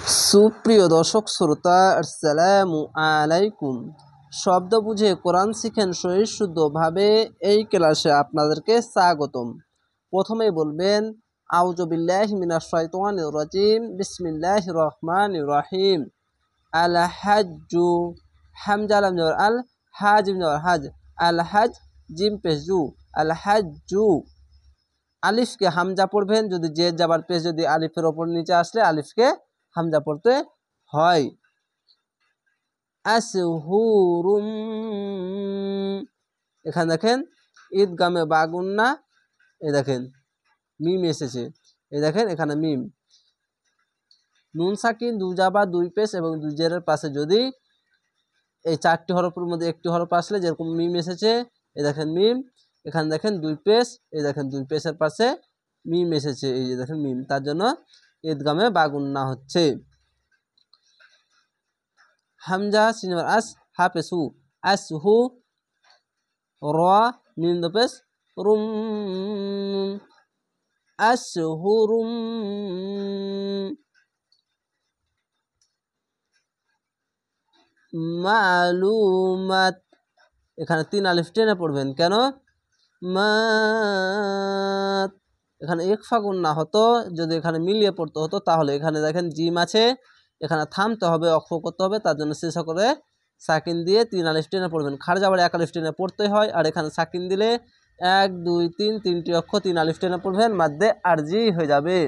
সুপ্রিয় দর্শক শ্রোতা, আসসালামু আলাইকুম। শব্দ বুঝে কোরআন শিখেন সহিহ শুদ্ধভাবে, এই ক্লাসে আপনাদেরকে স্বাগতম। প্রথমেই বলবেন আউযু বিল্লাহি মিনাশ শাইতানির রাজিম, বিসমিল্লাহির রহমানির রহিম। আল হাজ্জু, হামজা লাম জবর আল, হা জিম জবর হাজ, আল হাজ জিম পেশ জু, আল হাজ্জু। আলিফকে হামজা পড়বেন, যদি জের জাবার পেশ যদি আলিফের ওপর নিচে আসলে আলিফকে হামজা পড়তে হয়। আসহুরুম, এখানে দেখেন ঈদগামে বাগুন্না, এই দেখেন মিম এসেছে, এই দেখেন এখানে মিম। নুন সাকিন, দুই জাবা, দুই পেশ এবং দুই জেরের পাশে যদি এই চারটি হরফের মধ্যে একটি হরফ আসলে যেরকম মিম এসেছে, এই দেখেন মিম। এখানে দেখেন দুই পেশ, এই দেখেন দুই পেশের পাশে মিম এসেছে, এই যে দেখেন মিম, তার জন্য ঈদগামে বাগুন্না হচ্ছে। হামজা সিনবার আস, হা পেশু, আসহু, র মিম দো পেশ রুম, আসহুরুম। মালুমাত, এখানে তিন আলিফ টেনে পড়বেন, কেন? মাত, এখানে ইকফা গুন্না হতো, যদি এখানে মিলিয়ে পড়তে হতো তাহলে এখানে দেখেন জিম আছে, এখানে থামতে হবে, অক্ষ করতে হবে, তার জন্য শেষ করে সাকিন দিয়ে তিন আলিফ টেনে পড়বেন। খারজা বাড়ি এক আলিফ টেনে পড়তে হয়, আর এখানে সাকিন দিলে 1 2 3 তিনটি অক্ষর তিন আলিফ টেনে পড়বেন, মাদ্দে আরজি হয়ে যাবে।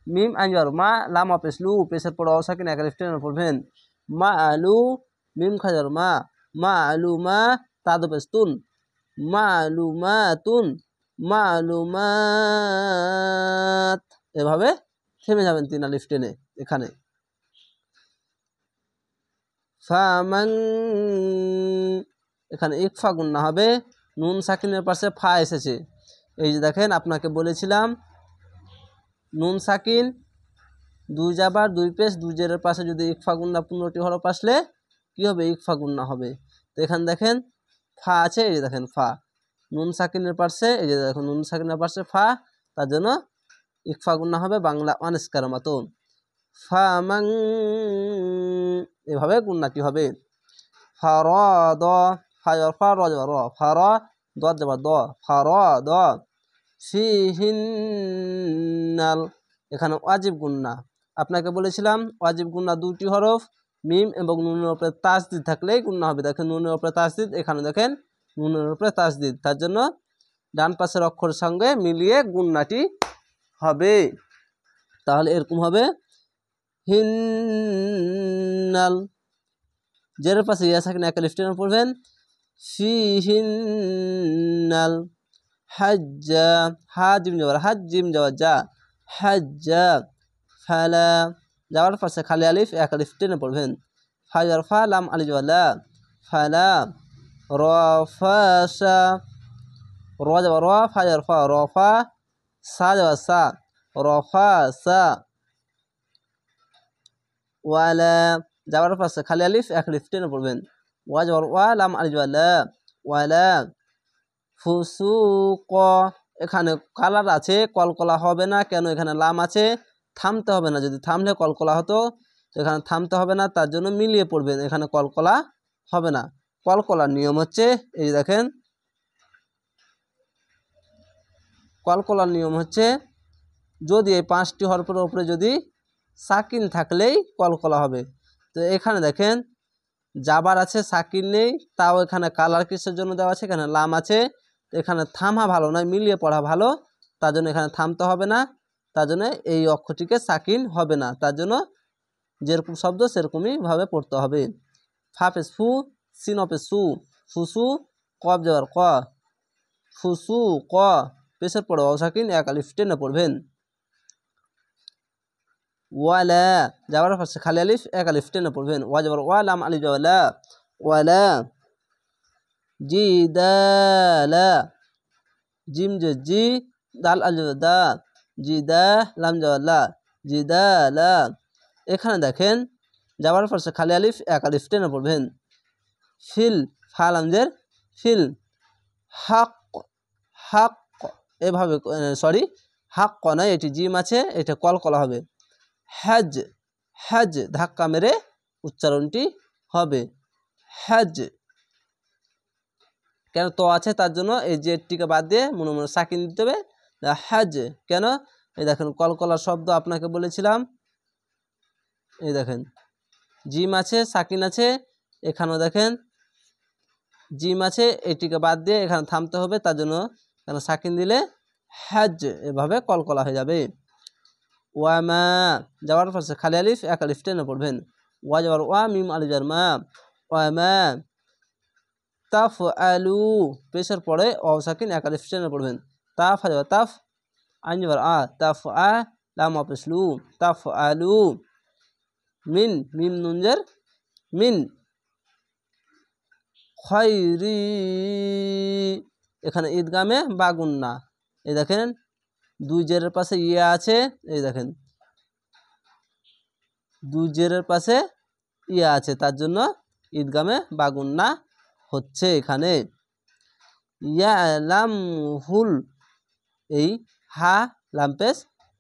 মিম আনজার মা, লাম পেশলু, পেশের পর সাকিন এক আলিফ টেনে পড়বেন। মা আলু, মিম খাজার মা, মা আলু মা, তাদু পেস্তুন, মালুমাতুন, মালুমাত। এভাবে থেমে যাবেন তিন আলিফ টেনে। এখানে ফামান, এখানে ইকফা গুন্না হবে, নুন সাকিনের পাশে ফা এসেছে, এই যে দেখেন আপনাকে বলেছিলাম নুন সাকিন, দুই জাবার, দুই পেশ, দুই জেরের পাশে যদি ইকফা গুন্না 15টি হরফ আসলে কি হবে? ইকফা গুন্না হবে। তো এখানে দেখেন ফা আছে, এই যে দেখেন ফা, নুন সাকিনের পাশে, এই যে দেখুন নুন সাকিনের পাশে ফা, তার জন্য ইকফা গুন্না হবে বাংলা অনেস্কার মতো। ফামাং, এভাবে গুন্নাটি হবে। ফারাদ, ফায়র ফা র র, ফারা দ যাবা দ, ফারাদ। ফিহিন্নাল, এখানে ওয়াজিব গুন্না, আপনাকে বলেছিলাম ওয়াজিব গুন্না দুটি হরফ, মিম এবং নুনের উপরে তাসদিদ থাকলেই গুন্না হবে। দেখেন নুনের উপরে তাসদিদ, এখানে দেখেন নুনের উপরে তাসদিদ, তার জন্য ডান পাশের অক্ষরের সঙ্গে মিলিয়ে গুন্নাটি হবে। তাহলে এরকম হবে হিন্নাল, জেরের পাশে ইয়া সাকিন এক আলিফ টেনে পড়বেন। ফিহিন্নাল হাজ্জা, হা জিম যাওয়ার হাজ, জিম যাওয়ার যা, হাজ্জা। ফালা, যাওয়ার পাশে খালি আলিফ এক আলিফ টেনে পড়বেন। ফাজার ফা, লাম আলি যাওয়ালা, ফালা। রফাসা, র যাওয়া র, ফাজার ফা, রফা, সা যাওয়া সা, রফাসা। ওয়ালা, যাওয়ার পাশে খালি আলিফ এক আলিফ টেনে পড়বেন। ওয়া যাওয়ার ওয়া, লাম আলি যাওয়ালা, ওয়ালা। ফুসুক, এখানে কালার আছে, কলকলা হবে না, কেন? এখানে লাম আছে, থামতে হবে না, যদি থামলে কলকলা হতো, এখানে থামতে হবে না, তার জন্য মিলিয়ে পড়বেন, এখানে কলকলা হবে না। কলকলার নিয়ম হচ্ছে, এই দেখেন কলকলার নিয়ম হচ্ছে, যদি এই 5টি হরফের উপরে যদি সাকিন থাকলেই কলকলা হবে। তো এখানে দেখেন জাবার আছে, সাকিন নেই, তাও এখানে কালার কিসের জন্য দেওয়া আছে? এখানে লাম আছে, এখানে থামা ভালো নয়, মিলিয়ে পড়া ভালো, তার জন্য এখানে থামতে হবে না, তার জন্য এই অক্ষরটিকে সাকিন হবে না, তার জন্য যেরকম শব্দ সেরকমই ভাবে পড়তে হবে। ফা পেশ ফু, সিন পেশ সু, ফুসু, কব যাবার ক, ফুসু ক, পেশের পড়ে সাকিন এক আলিফ টেনে পড়বেন। ওয়ালা, যাবার পাশে খালি আলিফ এক আলিফ টেনে পড়বেন। ওয়া যাবার ওয়া, লাম আলি যাওয়ালা, ওয়ালা। জিদালা, জিম যে জি, দাল আল দা, জিদা, লাম যাওয়ালা, জিদালা। এখানে দেখেন যাবার পাশে খালি আলিফ এক আলিফ টেনে পড়বেন। ফিল, ফা লামজের ফিল। হাক, হাক, এভাবে সরি হাক নয়, এটি জিম আছে, এটা কলকলা হবে। হজ, হ্যাজ ধাক্কা মেরে উচ্চারণটি হবে হ্যাজ। কেন তো আছে তার জন্য এই জেডটিকে বাদ দিয়ে মনে মনে সাকিন দিতে হবে হ্যাজ। কেন এই দেখেন কলকলার শব্দ আপনাকে বলেছিলাম, এই দেখেন জিম আছে সাকিন আছে, এখানেও দেখেন জিম আছে, এটিকে বাদ দিয়ে এখানে থামতে হবে, তার জন্য এখানে সাকিন দিলে হ্যাজ এভাবে কলকলা হয়ে যাবে। ওয়ামা যাওয়ার পর খালি আলিফ এক আলিফ টেনে পড়বেন, ওয়া যাওয়ার ওয়া মিম আলিফ জার মা ওয়ামা। তাফ আলু পেশের পরে ও সাকিন এক আলিফ টেনে পড়বেন, তাফ যাওয়ার তাফ আইন যাওয়ার আ তাফ আ লাম পেশলু তাফ আলু। মিন মিম নুনজের মিন খয়রি এখানে ঈদগামে বাগুন্না, এই দেখেন দুই জেরের পাশে ইয়া আছে, এই দেখেন দুই জেরের পাশে ইয়া আছে তার জন্য ঈদগামে বাগুন্না হচ্ছে এখানে। ইয়া লাম হুল এই হা লামপেস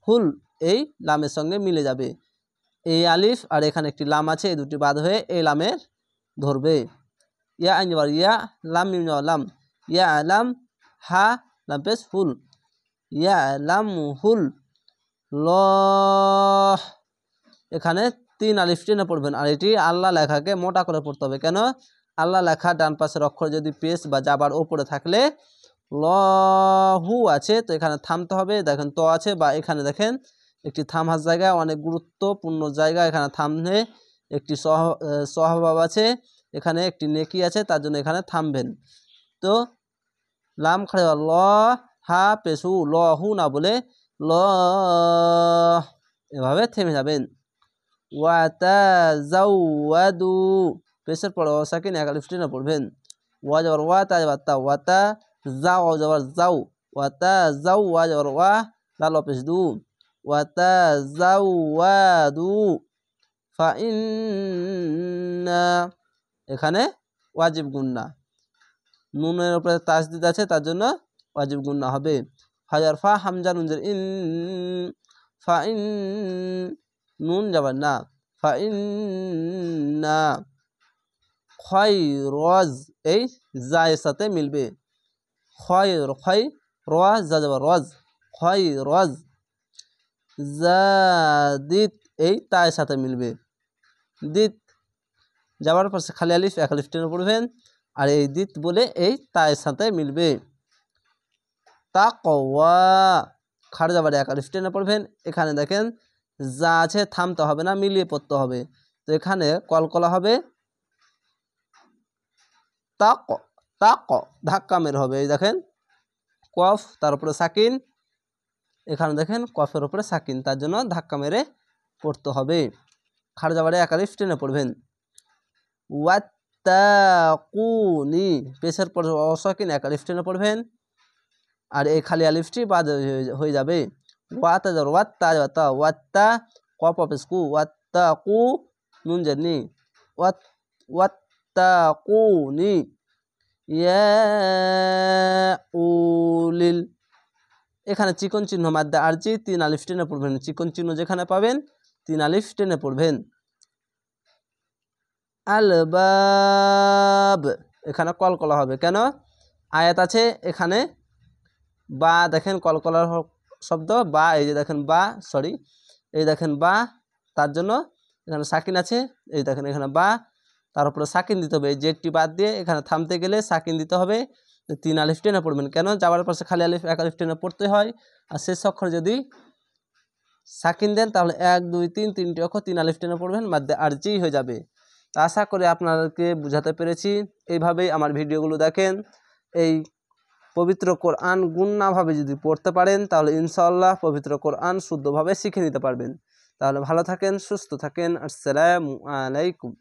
হুল এই লামের সঙ্গে মিলে যাবে, এই আলিফ আর এখানে একটি লাম আছে, এই দুটি বাদ হয়ে এই লামের ধরবে। ইয়া আইন যাবার ইয়া লাম মিম যাবার লাম ইয়া লাম হা লামপেস হুল ইয়া লাম হুল ল। এখানে তিন আলিফ টেনে পড়বেন, আর এটি আল্লাহ লেখাকে মোটা করে পড়তে হবে। কেন আল্লাহ লেখা ডান পাশের অক্ষর যদি পেশ বা জাবার ওপরে থাকলে লহু আছে তো এখানে থামতে হবে। দেখেন তো আছে বা এখানে দেখেন একটি থামার জায়গা, অনেক গুরুত্বপূর্ণ জায়গা, এখানে থামলে একটি সহভাব আছে, এখানে একটি নেকি আছে, তার জন্য এখানে থামবেন। তো লাম খাড়ে ল হা পেশু লহু না বলে ল এভাবে থেমে যাবেন। ওয়াতাজাওয়াদু পেশের পরে সাকিন এক আলিফ টেনে পড়বেন, ওয়া যাবার ওয়া তা যাবার তা ওয়াতা যাও যাবার যাও ওয়াতা যাও ওয়া যাবার ওয়া লাল পেশ দু ওয়াতাজাওয়াদু ফাইন্না এখানে ওয়াজিব গুন্না, নুনের উপরে তাসদিদ আছে তার জন্য ওয়াজিব গুন্না হবে। হাজার ফা হামজা নুনজের ইন ফাইন নুন যাবার না ফাইন্না খয়রজ এই জায়ের সাথে মিলবে, খয়র খয় রজ যা যাবার রজ খয়রজ। জাদিত এই তায়ের সাথে মিলবে, দিত যাবার পর খালি আলিফ এক আলিফ টেনে পড়বেন, আর এই দিত বলে এই তায়ের সাথে মিলবে। তাকওয়া খাড় যাবার এক আলিফ টেনে পড়বেন, এখানে দেখেন যা আছে থামতে হবে না, মিলিয়ে পড়তে হবে, তো এখানে কলকলা হবে তাক তাক ধাক্কা মের হবে। এই দেখেন কফ তার উপরে সাকিন, এখানে দেখেন কফের উপরে সাকিন, তার জন্য ধাক্কা মেরে পড়তে হবে। খাড় যাবারে এক আলিফ টেনে পড়বেন। ওয়াত্তাকুনি পেশের পর অসাকিন এক আলিফ টেনে পড়বেন, আর এই খালি আলিফটি বাদ হয়ে যাবে। ওয়াতা যাবার ওয়াত্তা যাওয়াতা ওয়াত্তা কফ পেশ কু ওয়াত্তাকু নুন জানি ওয়াত্তাকুনি ইয়া উলিল এখানে চিকন চিহ্ন মাদ্দা আরজি তিন আলিফ টেনে পড়বেন, চিকন চিহ্ন যেখানে পাবেন তিন আলিফ টেনে পড়বেন। আলবাব এখানে কলকলা হবে, কেন আয়াত আছে এখানে বা দেখেন কলকলার শব্দ বা, এই যে দেখেন বা সরি এই দেখেন বা, তার জন্য এখানে সাকিন আছে, এই দেখেন এখানে বা তার উপরে সাকিন দিতে হবে, এই জেডটি বাদ দিয়ে এখানে থামতে গেলে সাকিন দিতে হবে, তিন আলিফ টেনে পড়বেন। কেন যাওয়ার পাশে খালি আলিফ এক আলিফ টেনে পড়তে হয়, আর শেষ অক্ষর যদি সাকিন দেন তাহলে 1 2 3 তিনটি অক্ষর তিন আলিফ টেনে পড়বেন, মাদ্দে আরজি হয়ে যাবে। তা আশা করি আপনাদেরকে বুঝাতে পেরেছি। এইভাবেই আমার ভিডিওগুলো দেখেন, এই পবিত্র কোরআন গুণনাভাবে যদি পড়তে পারেন তাহলে ইনশাআল্লাহ পবিত্র কোরআন শুদ্ধভাবে শিখে নিতে পারবেন। তাহলে ভালো থাকেন, সুস্থ থাকেন, আসসালামু আলাইকুম।